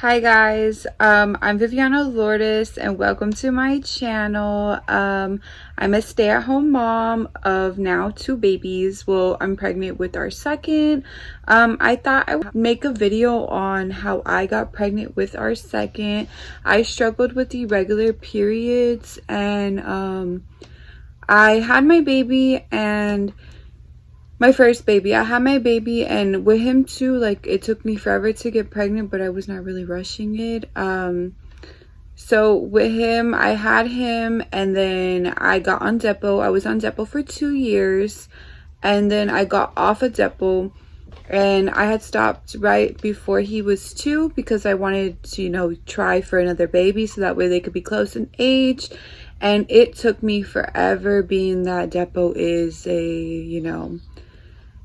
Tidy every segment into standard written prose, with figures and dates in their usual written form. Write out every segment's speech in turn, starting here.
Hi guys, I'm Viviana Lourdes and welcome to my channel. I'm a stay-at-home mom of now 2 babies. Well, I'm pregnant with our second. I thought I would make a video on how I got pregnant with our second. I struggled with irregular periods and I had my baby and my first baby. I had my baby, and with him too, like, it took me forever to get pregnant, but I was not really rushing it. So with him, I had him, and then I got on Depo. I was on Depo for 2 years, and then I got off of Depo, and I had stopped right before he was 2 because I wanted to, try for another baby so that way they could be close in age. And it took me forever, being that Depo is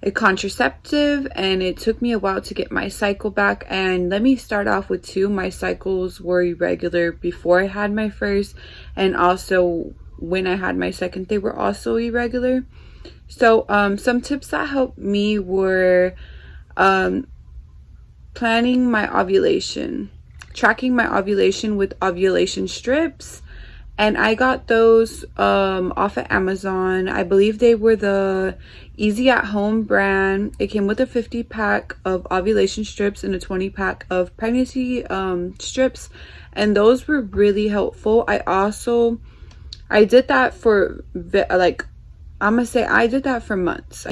a contraceptive, and it took me a while to get my cycle back. And let me start off with my cycles were irregular before I had my first, and also when I had my second they were also irregular. So some tips that helped me were planning my ovulation, tracking my ovulation with ovulation strips. And I got those off of Amazon. I believe they were the Easy at Home brand. It came with a 50-pack of ovulation strips and a 20-pack of pregnancy strips. And those were really helpful. I did that for, I did that for months.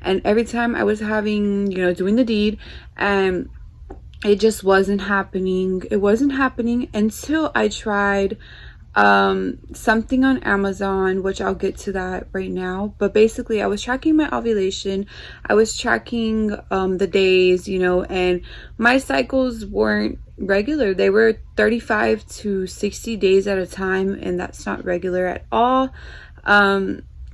And every time I was having, doing the deed, and it just wasn't happening. It wasn't happening until I tried something on Amazon, which I'll get to that right now. But basically, I was tracking my ovulation. I was tracking the days, and my cycles weren't regular. They were 35 to 60 days at a time, and that's not regular at all.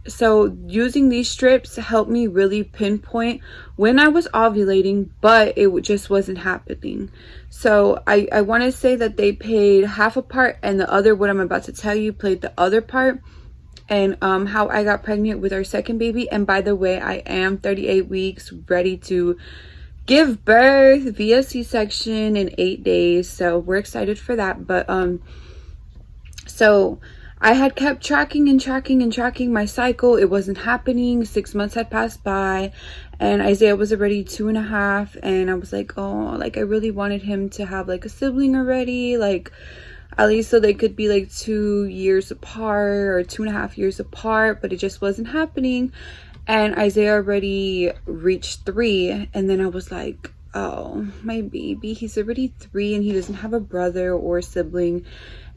So using these strips helped me really pinpoint when I was ovulating, but it just wasn't happening. So I want to say that they played half a part, and the other, what I'm about to tell you, played the other part, and how I got pregnant with our second baby. And by the way, I am 38 weeks, ready to give birth via C-section in 8 days. So we're excited for that. But so I had kept tracking my cycle. It wasn't happening. 6 months had passed by, and Isaiah was already 2.5, and I was like, oh, like, I really wanted him to have like a sibling already, like at least so they could be like 2 years apart or 2.5 years apart, but it just wasn't happening. And Isaiah already reached 3, and then I was like, oh, my baby, he's already 3 and he doesn't have a brother or a sibling.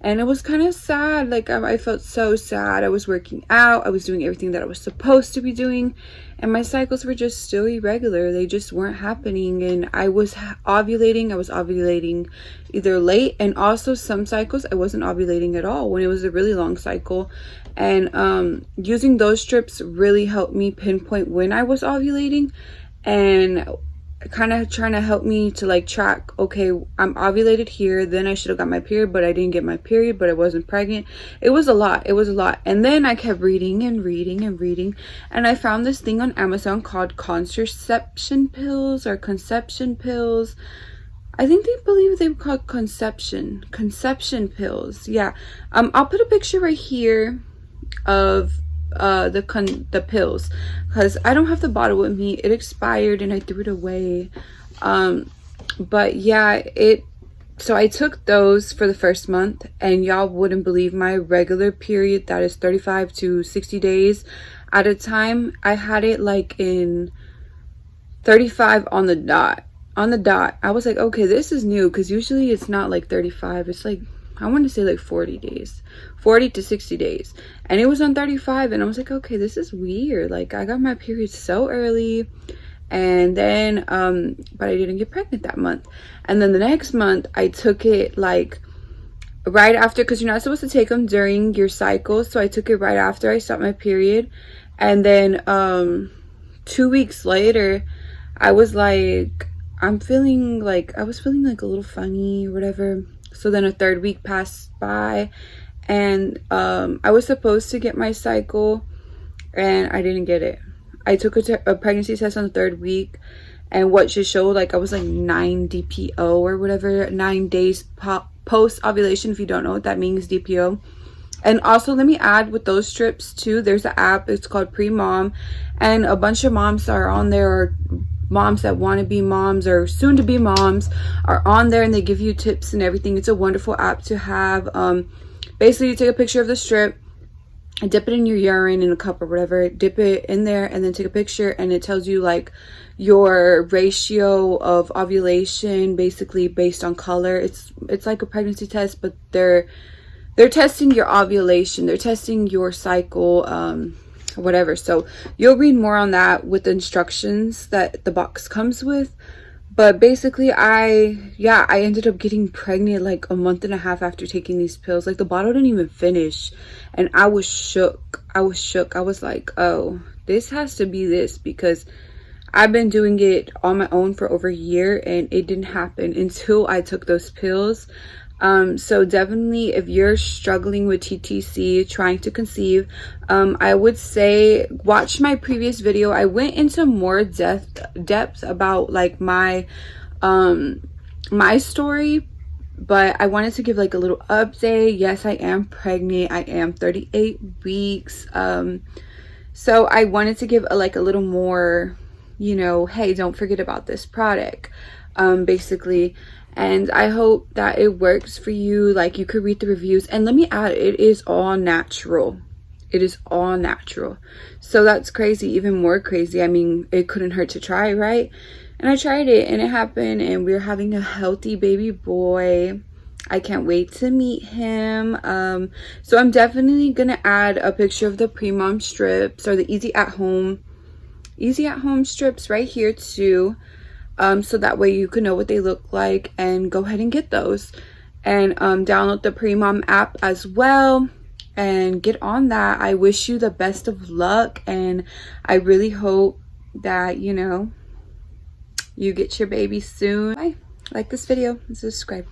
And it was kind of sad. Like, I felt so sad. I was working out. I was doing everything that I was supposed to be doing. And my cycles were just still irregular. They just weren't happening. And I was ovulating. I was ovulating either late. And also some cycles I wasn't ovulating at all when it was a really long cycle. And using those strips really helped me pinpoint when I was ovulating. And kind of trying to help me to like track, okay, I'm ovulated here, then I should have got my period, but I didn't get my period, but I wasn't pregnant. It was a lot. And then I kept reading, and I found this thing on Amazon called contraception pills or conception pills. I think they believe they were called conception pills. Yeah. I'll put a picture right here of the pills, because I don't have the bottle with me. It expired and I threw it away. But yeah, so I took those for the first month, and y'all wouldn't believe my regular period, that is 35 to 60 days at a time, I had it like in 35 on the dot. I was like, okay, this is new, because usually it's not like 35. It's like, I want to say like 40 to 60 days, and it was on 35, and I was like, okay, this is weird. Like, I got my period so early, and then but I didn't get pregnant that month. And then the next month I took it like right after, because you're not supposed to take them during your cycle, so I took it right after I stopped my period. And then 2 weeks later, I was like, I was feeling like a little funny or whatever. So then a 3rd week passed by, and I was supposed to get my cycle, and I didn't get it. I took a pregnancy test on the 3rd week, and what should show, like I was like 9 DPO or whatever, 9 days post ovulation. If you don't know what that means, DPO. And also, let me add, with those strips too, there's an app, it's called Pre-Mom, and a bunch of moms are on there, or moms that want to be moms or soon to be moms are on there, and they give you tips and everything. It's a wonderful app to have. Basically, you take a picture of the strip and dip it in your urine in a cup or whatever, dip it in there, and then take a picture, and it tells you like your ratio of ovulation, basically based on color. It's like a pregnancy test, but they're testing your ovulation, they're testing your cycle, whatever. So you'll read more on that with the instructions that the box comes with. But basically, I ended up getting pregnant like a month and a half after taking these pills. Like, the bottle didn't even finish, and I was shook. I was like, oh, this has to be this, because I've been doing it on my own for over a year, and it didn't happen until I took those pills. So definitely, if you're struggling with TTC, trying to conceive, I would say watch my previous video. I went into more depth about like my story, but I wanted to give like a little update. Yes, I am pregnant. I am 38 weeks. So I wanted to give a little more, you know, hey, don't forget about this product, basically. And I hope that it works for you. Like, you could read the reviews, and let me add, it is all natural. It is all natural. So that's crazy, even more crazy. I mean, it couldn't hurt to try, right? And I tried it, and it happened, and we're having a healthy baby boy. I can't wait to meet him. So I'm definitely gonna add a picture of the Pre-Mom strips, or the easy at home strips right here too. So that way you can know what they look like, and go ahead and get those, and download the Pre-Mom app as well, and get on that. I wish you the best of luck, and I really hope that, you know, you get your baby soon. Bye. Like this video and subscribe.